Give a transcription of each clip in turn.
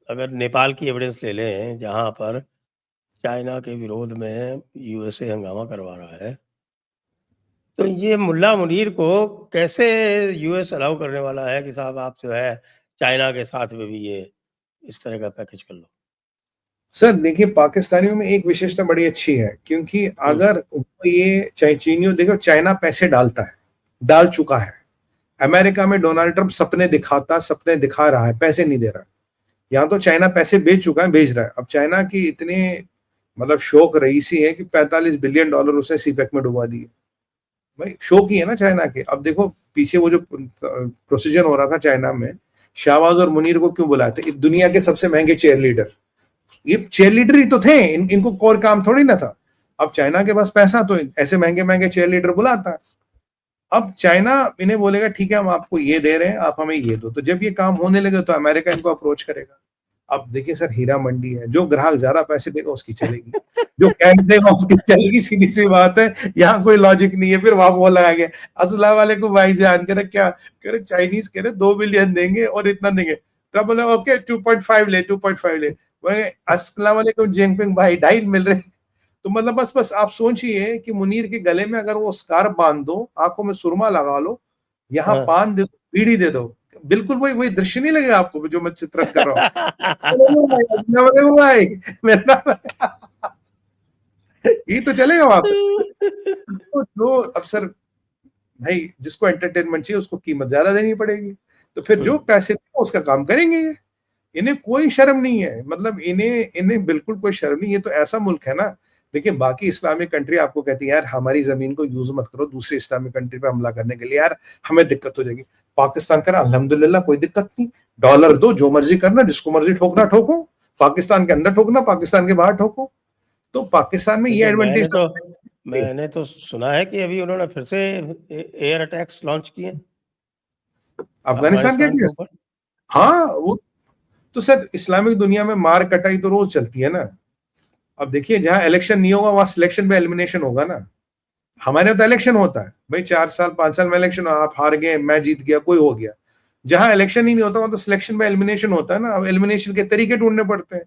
अगर नेपाल की एविडेंस ले लें, जहाँ पर चाइना के विरोध में यूएसए हंगामा करवा रहा है, तो ये मुल्ला मुनीर को कैसे यूएस अलाउ करने वाला है कि साहब आप जो है चाइना के साथ में भी ये इस तरह का पैकेज कर लो? सर देखिए, पाकिस्तानियों में एक विशेषता बड़ी अच्छी है, क्योंकि अगर ये चीनियों, देखो चाइना पैसे डालता है, डाल चुका है। अमेरिका में डोनाल्ड ट्रंप सपने दिखा रहा है, पैसे नहीं दे रहा। यहाँ तो चाइना पैसे भेज चुका है, भेज रहा है। अब चाइना की इतने मतलब शौक रईसी है कि $45 बिलियन उसने सीपेक में डुबा दिए। भाई शौक ही है ना चाइना के। अब देखो पीछे वो जो प्रोसीजर हो रहा था चाइना में, शाहबाज और मुनीर को क्यों बुलाए थे? दुनिया के सबसे महंगे चेयर लीडर, ये चेयर लीडर ही तो थे, इनको कोर काम थोड़ी ना था। अब चाइना के पास पैसा, तो ऐसे महंगे महंगे चेयर लीडर बुलाता है। अब चाइना इन्हें बोलेगा ठीक है हम आपको ये दे रहे हैं, आप हमें ये दो। तो जब ये काम होने लगे तो अमेरिका इनको अप्रोच करेगा। अब देखिए सर, हीरा मंडी है, जो ग्राहक ज्यादा पैसे देगा उसकी चलेगी, जो कैश देगा उसकी चलेगी, सीधी सी बात है। यहाँ कोई लॉजिक नहीं है। फिर वहां वो लगा गया असला वाले को भाईजान, कह रहे क्या, कह रहे चाइनीज कह रहे 2 बिलियन देंगे और इतना देंगे। तब बोले ओके 2.5 ले, 2.5 ले। वही असला वाले को जिनपिंग भाई 2.5 मिल रहे। तो मतलब बस आप सोचिए कि मुनीर के गले में अगर वो स्कार्फ बांध दो, आंखों में सुरमा लगा लो, यहाँ हाँ। पान दे दो, बीड़ी दे दो, बिल्कुल वही दृश्य नहीं लगेगा आपको जो मैं चित्रण कर रहा हूँ? ये तो चलेगा वहां पे। तो जो अफसर भाई जिसको एंटरटेनमेंट चाहिए उसको कीमत ज्यादा देनी पड़ेगी। तो फिर जो पैसे उसका काम करेंगे ये। इन्हें कोई शर्म नहीं है, मतलब इन्हें बिल्कुल कोई शर्म नहीं। ये तो ऐसा मुल्क है ना, देखिए बाकी इस्लामिक कंट्री आपको कहती है यार हमारी जमीन को यूज मत करो दूसरी इस्लामिक कंट्री पे हमला करने के लिए, यार हमें दिक्कत हो जाएगी। पाकिस्तान करा अल्हम्दुलिल्लाह कोई दिक्कत नहीं, डॉलर दो, जो मर्जी करना, जिसको मर्जी ठोकना ठोको, पाकिस्तान के अंदर ठोकना, पाकिस्तान के बाहर ठोको। तो पाकिस्तान में ये एडवांटेज। मैंने तो सुना है कि अभी उन्होंने फिर से एयर अटैक्स लॉन्च किए अफगानिस्तान के ऊपर। हाँ वो तो सर इस्लामिक दुनिया में मार कटाई तो रोज चलती है ना। अब देखिए जहां इलेक्शन नहीं होगा वहां सिलेक्शन पे एलिमिनेशन होगा ना। हमारे तो इलेक्शन होता है भाई, 4 साल 5 साल में इलेक्शन, आप हार गए मैं जीत गया कोई हो गया। जहां इलेक्शन ही नहीं होता वहां तो सिलेक्शन पे एलिमिनेशन होता है ना। अब एलिमिनेशन के तरीके ढूंढने पड़ते हैं।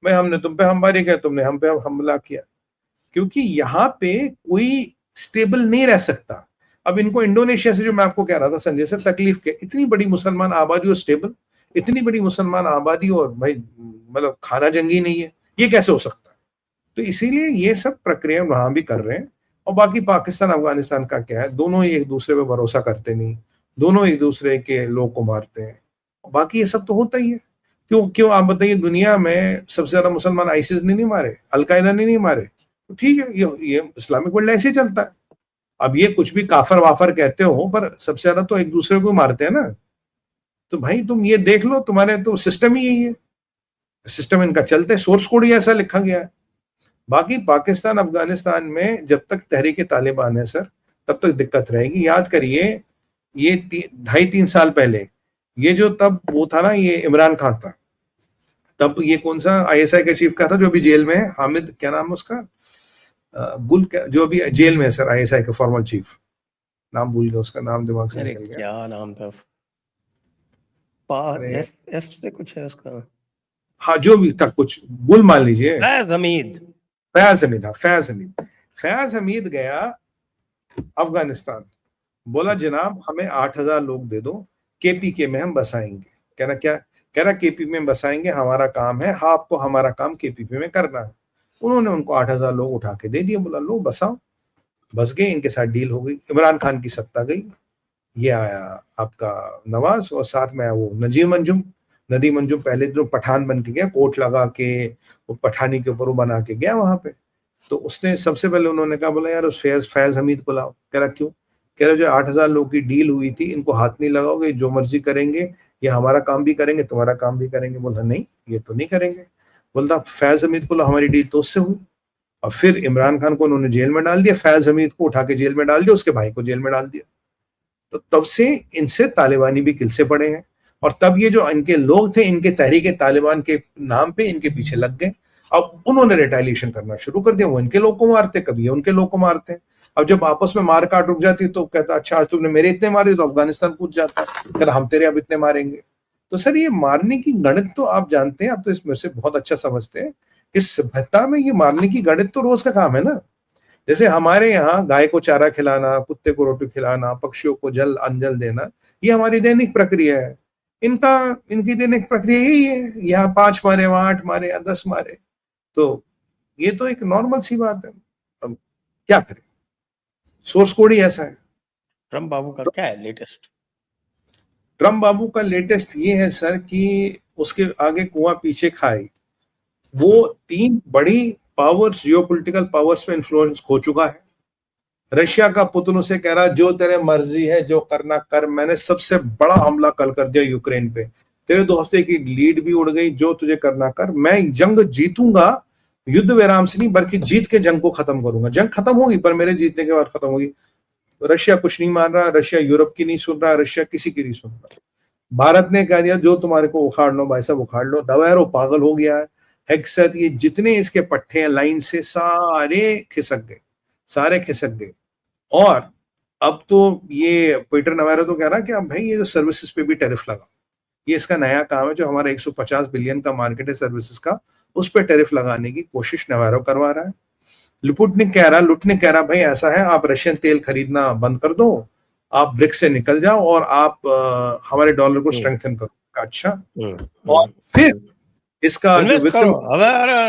भाई हमने तुम पे हमबारी किया, तुमने हम पे हमला किया। क्योंकि यहाँ पे कोई स्टेबल नहीं रह सकता। अब इनको इंडोनेशिया से, जो मैं आपको कह रहा था संजय सर, तकलीफ के, इतनी बड़ी मुसलमान आबादी और स्टेबल, इतनी बड़ी मुसलमान आबादी और भाई मतलब खाना जंगी नहीं है, ये कैसे हो सकता है? तो इसीलिए ये सब प्रक्रिया वहां भी कर रहे हैं। और बाकी पाकिस्तान अफगानिस्तान का क्या है, दोनों ही एक दूसरे पे भरोसा करते नहीं, दोनों एक दूसरे के लोग को मारते हैं। बाकी ये सब तो होता ही है। क्यों क्यों आप बताइए, दुनिया में सबसे ज्यादा मुसलमान आईसिस ने नहीं मारे, अलकायदा ने नहीं मारे। तो ठीक है, ये इस्लामिक वर्ल्ड ऐसे ही चलता है। अब ये कुछ भी काफर वाफर कहते हो, पर सबसे ज्यादा तो एक दूसरे को मारते हैं ना। तो भाई तुम ये देख लो, तुम्हारे तो सिस्टम ही यही है, सिस्टम इनका चलता है, सोर्स कोड ही ऐसा लिखा गया है। बाकी पाकिस्तान अफगानिस्तान में जब तक तहरीक तालिबान है सर, तब तक दिक्कत रहेगी। याद करिए ये 2.5-3 साल पहले, ये जो तब वो था ना, ये इमरान खान था, तब ये कौन सा आईएसआई का चीफ का था जो अभी जेल में है, हामिद क्या नाम है उसका, गुल, जो अभी जेल में है सर, आईएसआई का फॉर्मल चीफ, नाम भूल गया उसका, नाम दिमाग से निकल गया। क्या नाम था? एफ से कुछ है उसका। हाँ जो भी था, कुछ गुल मान लीजिए, फैज हमीद। फैज हमीद गया अफगानिस्तान, बोला जनाब हमें 8,000 लोग दे दो, केपीके में हम बसाएंगे। कह रहा क्या? कह रहा केपी में बसाएंगे, हमारा काम है। हाँ आपको हमारा काम केपीपी में करना है। उन्होंने उनको 8,000 लोग उठा के दे दिए, बोला लो बसाओ। बस गए, इनके साथ डील हो गई, इमरान खान की सत्ता गई। ये आया आपका नवाज, और साथ में आया वो नदीम अंजुम पहले जो पठान बन के गया, कोट लगा के वो पठानी के ऊपर वो बना के गया वहां पे। तो उसने सबसे पहले उन्होंने कहा, बोला यार उस फैज हमीद को लाओ। कह रहा क्यों? कह रहा जो 8,000 लोग की डील हुई थी, इनको हाथ नहीं लगाओगे, जो मर्जी करेंगे, ये हमारा काम भी करेंगे तुम्हारा काम भी करेंगे। बोला नहीं ये तो नहीं करेंगे। बोलता फैज हमीद को लो, हमारी डील तो उससे हुई। और फिर इमरान खान को उन्होंने जेल में डाल दिया, फैज हमीद को उठा के जेल में डाल दिया, उसके भाई को जेल में डाल दिया। तो तब से इनसे तालिबानी भी किलसे पड़े हैं। और तब ये जो इनके लोग थे, इनके तहरीक तालिबान के नाम पे इनके पीछे लग गए। अब उन्होंने रिटालिएशन करना शुरू कर दिया, वो इनके लोग को मारते, कभी उनके लोग को मारते हैं। अब जब आपस में मार काट रुक जाती तो कहता अच्छा आज तुमने मेरे इतने मारे, तो अफगानिस्तान कूद जाता, कहता हम तेरे अब इतने मारेंगे। तो सर ये मारने की गणित तो आप जानते हैं, आप तो इसमें से बहुत अच्छा समझते हैं। इस सभ्यता में ये मारने की गणित तो रोज का काम है ना। जैसे हमारे यहाँ गाय को चारा खिलाना, कुत्ते को रोटी खिलाना, पक्षियों को जल अंजल देना, ये हमारी दैनिक प्रक्रिया है। इनकी दैनिक प्रक्रिया यही है, यहाँ 5 मारे, वहां 8 मारे या 10 मारे। तो ये तो एक नॉर्मल सी बात है। अब क्या करें, सोर्स कोड ही ऐसा है। ट्रम्प बाबू का क्या है लेटेस्ट? ट्रम्प बाबू का लेटेस्ट ये है सर कि उसके आगे कुआं पीछे खाए। वो 3 बड़ी पावर्स, जियोपॉलिटिकल पावर्स पे इन्फ्लुएंस खो चुका है। रशिया का पुतिन उसे कह रहा जो तेरे मर्जी है जो करना कर, मैंने सबसे बड़ा हमला कल कर दिया यूक्रेन पे, तेरे 2 हफ्ते की लीड भी उड़ गई, जो तुझे करना कर, मैं जंग जीतूंगा, युद्ध विराम से नहीं बल्कि जीत के जंग को खत्म करूंगा। जंग खत्म होगी पर मेरे जीतने के बाद खत्म होगी। रशिया कुछ नहीं मान रहा, रशिया यूरोप की नहीं सुन रहा, रशिया किसी की नहीं सुन रहा। भारत ने कह दिया जो तुम्हारे को उखाड़ लो भाई साहब उखाड़ लो। दवैरो पागल हो गया है। हेक्सत, ये जितने इसके पट्टे हैं लाइन से सारे खिसक गए, सारे खिसक गए। और अब तो ये पीटर नवारो तो कह रहा है कि अब भाई ये जो सर्विसेज पे भी टैरिफ लगा, ये इसका नया काम है। जो हमारा 150 बिलियन का मार्केट है सर्विसेज का, उस पर टैरिफ लगाने की कोशिश नवारो करवा रहा है। लुपुटनिक कह रहा भाई ऐसा है, आप रशियन तेल खरीदना बंद कर दो, आप ब्रिक्स से निकल जाओ और आप हमारे डॉलर को स्ट्रेंथन करो। अच्छा, और फिर इसका जो इन्वेस्ट वित्त, करो,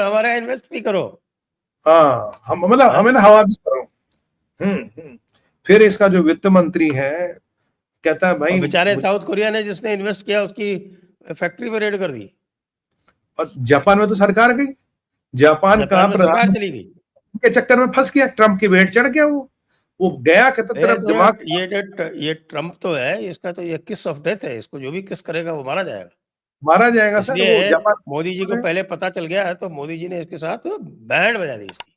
हमारा इन्वेस्ट भी करो। हाँ, हम मतलब हमें ना हवा भी करो। फिर इसका जो वित्त मंत्री है कहता है भाई, बेचारे साउथ कोरिया ने जिसने इन्वेस्ट किया उसकी फैक्ट्री पे रेड कर दी। और जापान में तो सरकार गई, जापान का सरकार चली गई के चक्कर में फंस गया, ट्रम्प की भेंट चढ़ गया। वो गया कहता तेरा दिमाग, ये ट्रम्प तो है, इसका तो ये किस ऑफ डेथ है, इसको जो भी किस करेगा वो मारा जाएगा, मारा जाएगा सर। वो इसलिए जापान मोदी जी को पहले पता चल गया है तो मोदी जी ने इसके साथ बैंड बजा दी इसकी।